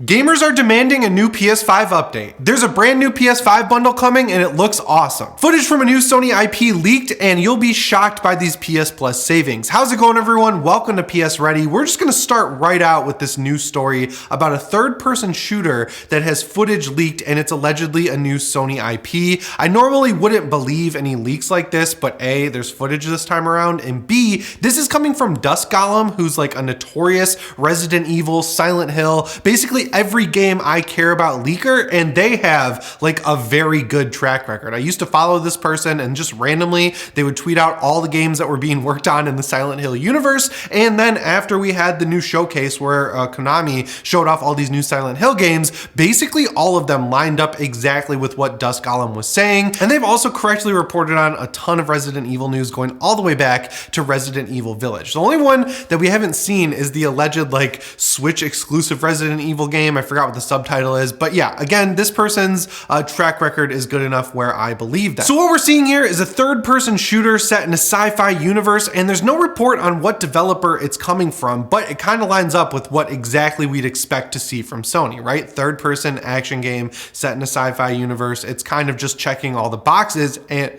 Gamers are demanding a new PS5 update. There's a brand new PS5 bundle coming and it looks awesome. Footage from a new Sony IP leaked and you'll be shocked by these PSPlus savings. How's it going, everyone? Welcome to PSReady. We're just gonna start right out with this news story about a third-person shooter that has footage leaked and it's allegedly a new Sony IP. I normally wouldn't believe any leaks like this, but A, there's footage this time around, and B, this is coming from Dusk Golem, who's like a notorious Resident Evil, Silent Hill, basically every game I care about leaker, and they have like a very good track record. I used to follow this person and just randomly they would tweet out all the games that were being worked on in the Silent Hill universe, and then after we had the new showcase where Konami showed off all these new Silent Hill games, basically all of them lined up exactly with what Dusk Golem was saying, and they've also correctly reported on a ton of Resident Evil news going all the way back to Resident Evil Village. The only one that we haven't seen is the alleged like Switch exclusive Resident Evil game. I forgot what the subtitle is, but yeah, again, this person's track record is good enough where I believe that. So what we're seeing here is a third-person shooter set in a sci-fi universe, and there's no report on what developer it's coming from, but it kind of lines up with what exactly we'd expect to see from Sony, right? Third-person action game set in a sci-fi universe. It's kind of just checking all the boxes, and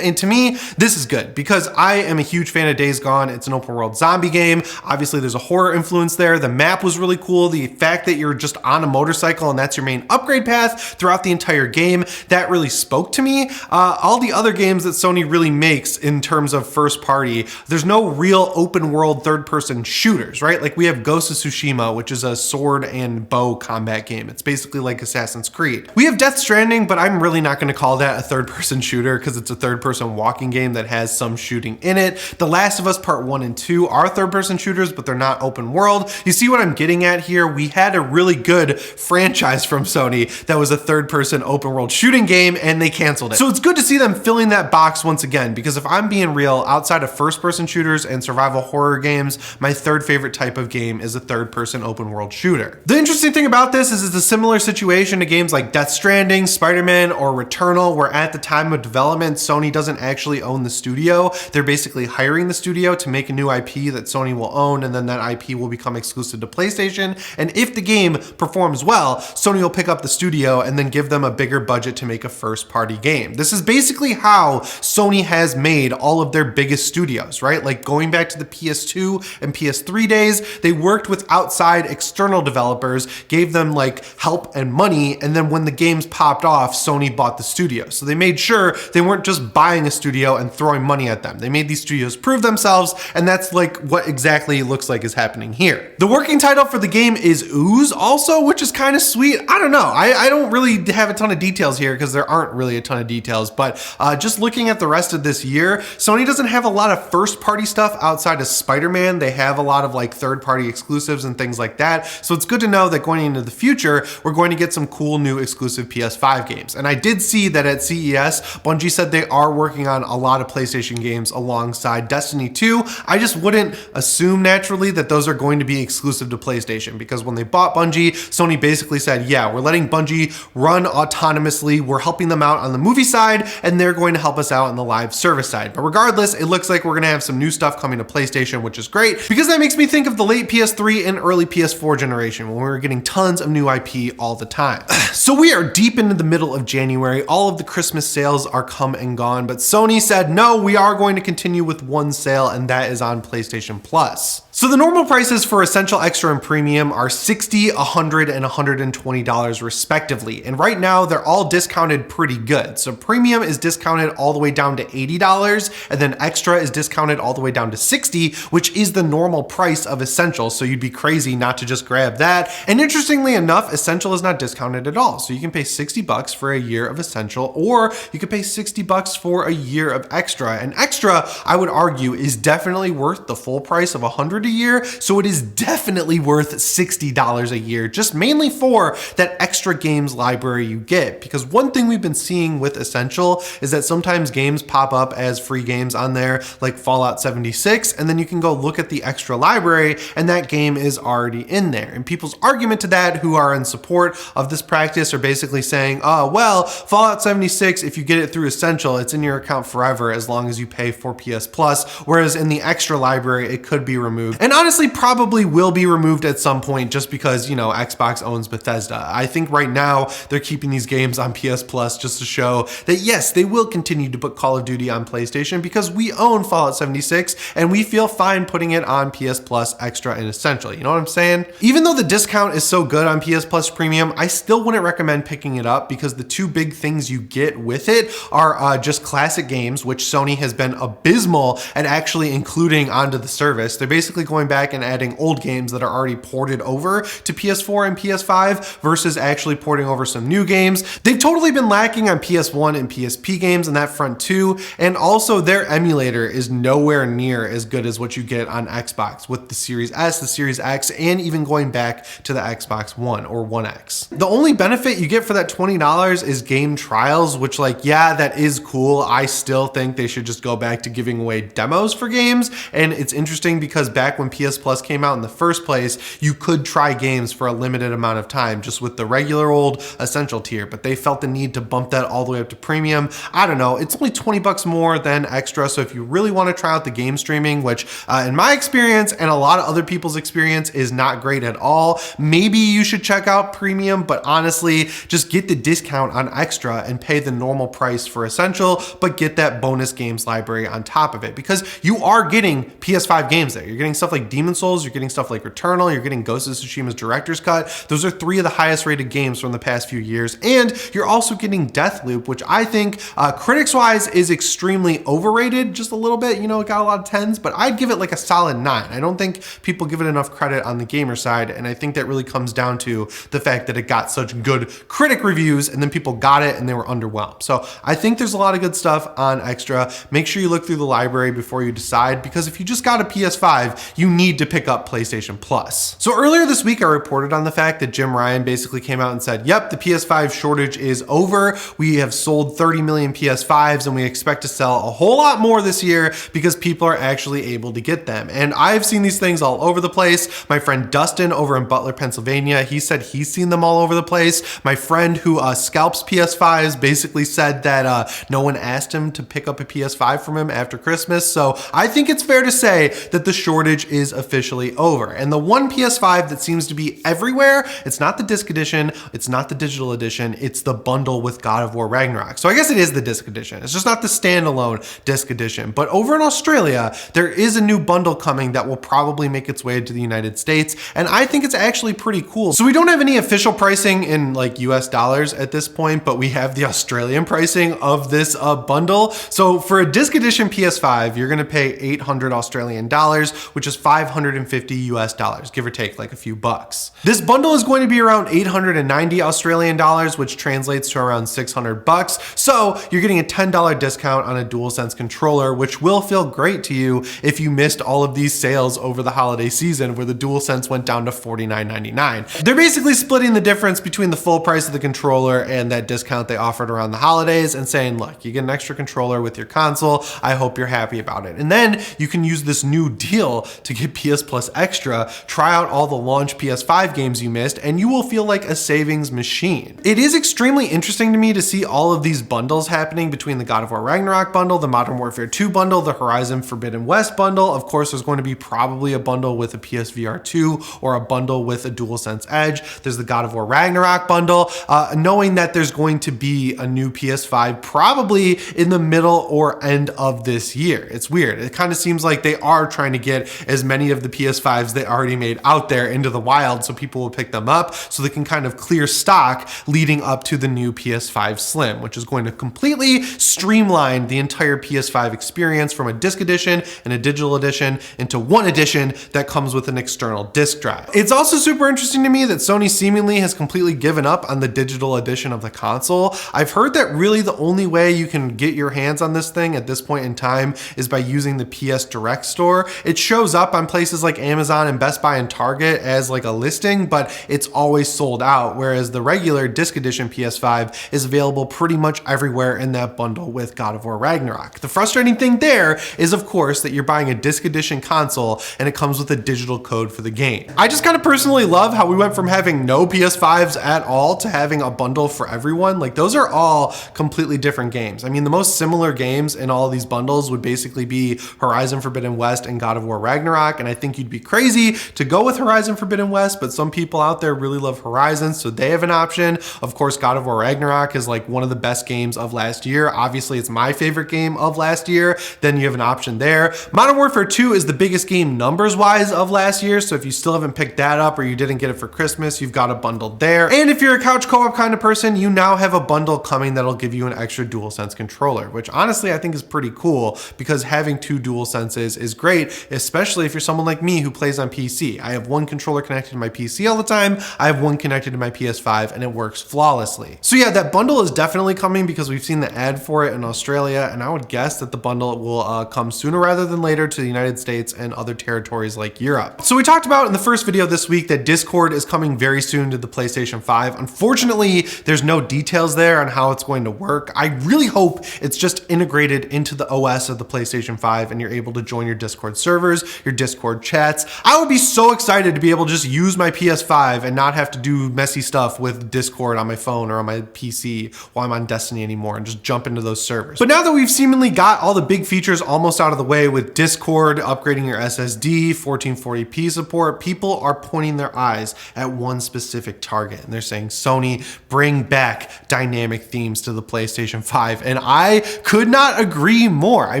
to me, this is good because I am a huge fan of Days Gone. It's an open-world zombie game. Obviously, there's a horror influence there. The map was really cool. The fact that you're just on a motorcycle and that's your main upgrade path throughout the entire game, that really spoke to me. All the other games that Sony really makes in terms of first party, there's no real open world third person shooters, right? Like we have Ghost of Tsushima, which is a sword and bow combat game. It's basically like Assassin's Creed. We have Death Stranding, but I'm really not going to call that a third person shooter because it's a third person walking game that has some shooting in it. The Last of Us Part 1 and 2 are third person shooters, but they're not open world. You see what I'm getting at here? We had a really good franchise from Sony that was a third-person open-world shooting game, and they canceled it. So it's good to see them filling that box once again, because if I'm being real, outside of first-person shooters and survival horror games, my third favorite type of game is a third-person open-world shooter. The interesting thing about this is it's a similar situation to games like Death Stranding, Spider-Man, or Returnal, where at the time of development, Sony doesn't actually own the studio. They're basically hiring the studio to make a new IP that Sony will own, and then that IP will become exclusive to PlayStation. And if the game performs well, Sony will pick up the studio and then give them a bigger budget to make a first-party game. This is basically how Sony has made all of their biggest studios, right? Like going back to the PS2 and PS3 days, they worked with outside external developers, gave them like help and money, and then when the games popped off, Sony bought the studio. So they made sure they weren't just buying a studio and throwing money at them. They made these studios prove themselves, and that's like what exactly it looks like is happening here. The working title for the game is Ooze also, which is kind of sweet. I don't know. I don't really have a ton of details here because there aren't really a ton of details, but just looking at the rest of this year, Sony doesn't have a lot of first party stuff outside of Spider-Man. They have a lot of like third party exclusives and things like that. So it's good to know that going into the future, we're going to get some cool new exclusive PS5 games. And I did see that at CES, Bungie said they are working on a lot of PlayStation games alongside Destiny 2. I just wouldn't assume naturally that those are going to be exclusive to PlayStation, because when they bought Bungie, Sony basically said, yeah, we're letting Bungie run autonomously. We're helping them out on the movie side, and they're going to help us out on the live service side. But regardless, it looks like we're going to have some new stuff coming to PlayStation, which is great, because that makes me think of the late PS3 and early PS4 generation when we were getting tons of new IP all the time. So we are deep into the middle of January. All of the Christmas sales are come and gone, but Sony said, no, we are going to continue with one sale, and that is on PlayStation Plus. So the normal prices for Essential, Extra, and Premium are $60, $100, and $120 respectively. And right now they're all discounted pretty good. So Premium is discounted all the way down to $80, and then Extra is discounted all the way down to $60, which is the normal price of Essential. So you'd be crazy not to just grab that. And interestingly enough, Essential is not discounted at all. So you can pay $60 for a year of Essential, or you could pay $60 for a year of Extra. And Extra, I would argue, is definitely worth the full price of $100 a year, so it is definitely worth $60 a year, just mainly for that extra games library you get. Because one thing we've been seeing with Essential is that sometimes games pop up as free games on there, like Fallout 76, and then you can go look at the extra library and that game is already in there. And people's argument to that, who are in support of this practice, are basically saying, oh, well, Fallout 76, if you get it through Essential, it's in your account forever as long as you pay for PS Plus, whereas in the extra library, it could be removed removed, and honestly probably will be removed at some point just because, you know, Xbox owns Bethesda. I think right now they're keeping these games on PS Plus just to show that yes, they will continue to put Call of Duty on PlayStation because we own Fallout 76 and we feel fine putting it on PS Plus Extra and Essential. You know what I'm saying? Even though the discount is so good on PS Plus Premium, I still wouldn't recommend picking it up because the two big things you get with it are just classic games, which Sony has been abysmal at actually including onto the service. They're basically going back and adding old games that are already ported over to PS4 and PS5 versus actually porting over some new games. They've totally been lacking on PS1 and PSP games in that front too, and also their emulator is nowhere near as good as what you get on Xbox with the Series S, the Series X, and even going back to the Xbox One or One X. The only benefit you get for that $20 is game trials, which, like, yeah, that is cool. I still think they should just go back to giving away demos for games, and it's interesting because back when PS Plus came out in the first place, you could try games for a limited amount of time just with the regular old Essential tier, but they felt the need to bump that all the way up to Premium. I don't know, it's only 20 bucks more than Extra, so if you really want to try out the game streaming, which in my experience and a lot of other people's experience is not great at all, maybe you should check out Premium, but honestly, just get the discount on Extra and pay the normal price for Essential, but get that bonus games library on top of it, because you are getting PS5 games there. You're getting stuff like Demon's Souls, you're getting stuff like Returnal, you're getting Ghost of Tsushima's Director's Cut. Those are three of the highest rated games from the past few years, and you're also getting Deathloop, which I think critics-wise is extremely overrated, just a little bit. You know, it got a lot of 10s, but I'd give it like a solid 9. I don't think people give it enough credit on the gamer side, and I think that really comes down to the fact that it got such good critic reviews and then people got it and they were underwhelmed. So I think there's a lot of good stuff on Extra. Make sure you look through the library before you decide, because if you just got a PS5, you need to pick up PlayStation Plus. So earlier this week, I reported on the fact that Jim Ryan basically came out and said, yep, the PS5 shortage is over. We have sold 30 million PS5s and we expect to sell a whole lot more this year because people are actually able to get them. And I've seen these things all over the place. My friend Dustin over in Butler, Pennsylvania, he said he's seen them all over the place. My friend who scalps PS5s basically said that no one asked him to pick up a PS5 from him after Christmas. So I think it's fair to say that the shortage is officially over. And the one PS5 that seems to be everywhere, it's not the disc edition, it's not the digital edition, it's the bundle with God of War Ragnarok. So I guess it is the disc edition. It's just not the standalone disc edition. But over in Australia, there is a new bundle coming that will probably make its way to the United States. And I think it's actually pretty cool. So we don't have any official pricing in like US dollars at this point, but we have the Australian pricing of this bundle. So for a disc edition PS5, you're gonna pay 800 Australian dollars, which is 550 US dollars, give or take like a few bucks. This bundle is going to be around 890 Australian dollars, which translates to around 600 bucks. So you're getting a $10 discount on a DualSense controller, which will feel great to you if you missed all of these sales over the holiday season where the DualSense went down to $49.99. They're basically splitting the difference between the full price of the controller and that discount they offered around the holidays and saying, look, you get an extra controller with your console. I hope you're happy about it. And then you can use this new deal to get PS Plus Extra, try out all the launch PS5 games you missed, and you will feel like a savings machine. It is extremely interesting to me to see all of these bundles happening between the God of War Ragnarok bundle, the Modern Warfare 2 bundle, the Horizon Forbidden West bundle. Of course, there's going to be probably a bundle with a PSVR 2 or a bundle with a DualSense Edge. There's the God of War Ragnarok bundle, knowing that there's going to be a new PS5 probably in the middle or end of this year. It's weird. It kind of seems like they are trying to get as many of the PS5s they already made out there into the wild so people will pick them up so they can kind of clear stock leading up to the new PS5 Slim, which is going to completely streamline the entire PS5 experience from a disc edition and a digital edition into one edition that comes with an external disc drive. It's also super interesting to me that Sony seemingly has completely given up on the digital edition of the console. I've heard that really the only way you can get your hands on this thing at this point in time is by using the PS Direct store. It shows up on places like Amazon and Best Buy and Target as like a listing, but it's always sold out, whereas the regular disc edition PS5 is available pretty much everywhere in that bundle with God of War Ragnarok. The frustrating thing there is, of course, that you're buying a disc edition console and it comes with a digital code for the game. I just kind of personally love how we went from having no PS5s at all to having a bundle for everyone. Like, those are all completely different games. I mean, the most similar games in all of these bundles would basically be Horizon Forbidden West and God of War Ragnarok. Ragnarok, and I think you'd be crazy to go with Horizon Forbidden West, but some people out there really love Horizon, so they have an option. Of course, God of War Ragnarok is like one of the best games of last year. Obviously, it's my favorite game of last year. Then you have an option there. Modern Warfare 2 is the biggest game numbers-wise of last year, so if you still haven't picked that up or you didn't get it for Christmas, you've got a bundle there. And if you're a couch co-op kind of person, you now have a bundle coming that'll give you an extra DualSense controller, which honestly I think is pretty cool because having two DualSenses is great, especially if you're someone like me who plays on PC. I have one controller connected to my PC all the time. I have one connected to my PS5 and it works flawlessly. So yeah, that bundle is definitely coming because we've seen the ad for it in Australia, and I would guess that the bundle will come sooner rather than later to the United States and other territories like Europe. So we talked about in the first video this week that Discord is coming very soon to the PlayStation 5. Unfortunately, there's no details there on how it's going to work. I really hope it's just integrated into the OS of the PlayStation 5 and you're able to join your Discord servers, your Discord chats. I would be so excited to be able to just use my PS5 and not have to do messy stuff with Discord on my phone or on my PC while I'm on Destiny anymore and just jump into those servers. But now that we've seemingly got all the big features almost out of the way with Discord, upgrading your SSD, 1440p support, people are pointing their eyes at one specific target and they're saying, Sony, bring back dynamic themes to the PlayStation 5. And I could not agree more. I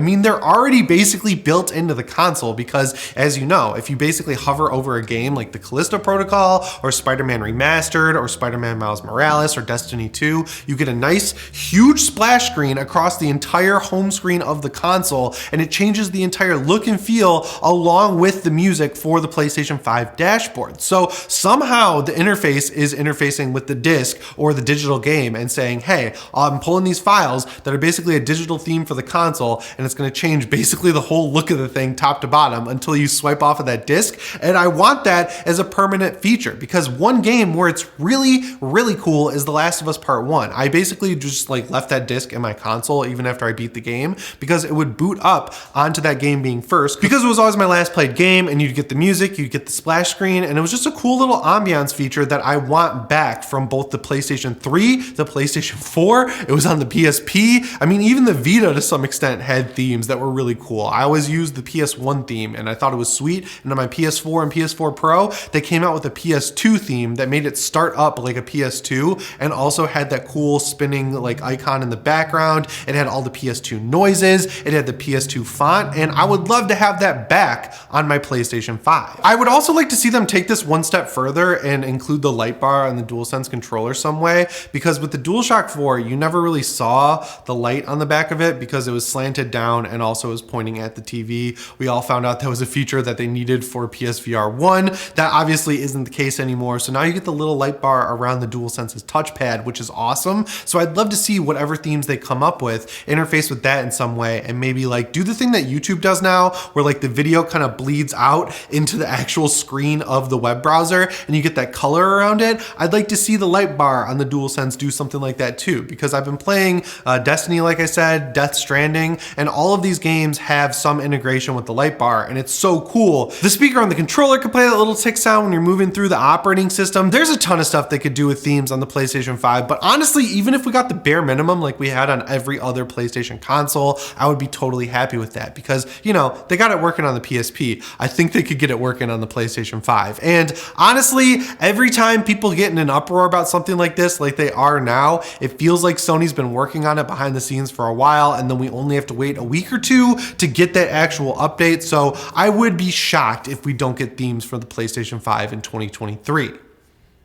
mean, they're already basically built into the console because, as you know, if you basically hover over a game like the Callisto Protocol or Spider-Man Remastered or Spider-Man Miles Morales or Destiny 2, you get a nice huge splash screen across the entire home screen of the console, and it changes the entire look and feel along with the music for the PlayStation 5 dashboard. So somehow the interface is interfacing with the disc or the digital game and saying, hey, I'm pulling these files that are basically a digital theme for the console, and it's going to change basically the whole look of the thing top to bottom until you swipe off of that disc. And I want that as a permanent feature because one game where it's really, really cool is The Last of Us Part 1. I basically just like left that disc in my console even after I beat the game because it would boot up onto that game being first because it was always my last played game, and you'd get the music, you'd get the splash screen, and it was just a cool little ambiance feature that I want back from both the PlayStation 3, the PlayStation 4, it was on the PSP. I mean, even the Vita to some extent had themes that were really cool. I always used the PS1 theme and I thought it was sweet, and on my PS4 and PS4 Pro, they came out with a PS2 theme that made it start up like a PS2 and also had that cool spinning like icon in the background. It had all the PS2 noises, it had the PS2 font, and I would love to have that back on my PlayStation 5. I would also like to see them take this one step further and include the light bar on the DualSense controller some way, because with the DualShock 4, you never really saw the light on the back of it because it was slanted down and also was pointing at the TV. We all found out that was a feature that they needed for PSVR 1. That obviously isn't the case anymore. So now you get the little light bar around the DualSense's touchpad, which is awesome. So I'd love to see whatever themes they come up with, interface with that in some way, and maybe like do the thing that YouTube does now where like the video kind of bleeds out into the actual screen of the web browser and you get that color around it. I'd like to see the light bar on the DualSense do something like that too, because I've been playing Destiny, like I said, Death Stranding, and all of these games have some integration with the light bar, and it's so cool. The speaker on the controller could play that little tick sound when you're moving through the operating system. There's a ton of stuff they could do with themes on the PlayStation 5, but honestly, even if we got the bare minimum like we had on every other PlayStation console, I would be totally happy with that because, you know, they got it working on the PSP. I think they could get it working on the PlayStation 5. And honestly, every time people get in an uproar about something like this, like they are now, it feels like Sony's been working on it behind the scenes for a while, and then we only have to wait a week or two to get that actual update. So I would be shocked if we don't get themes for the PlayStation 5 in 2023.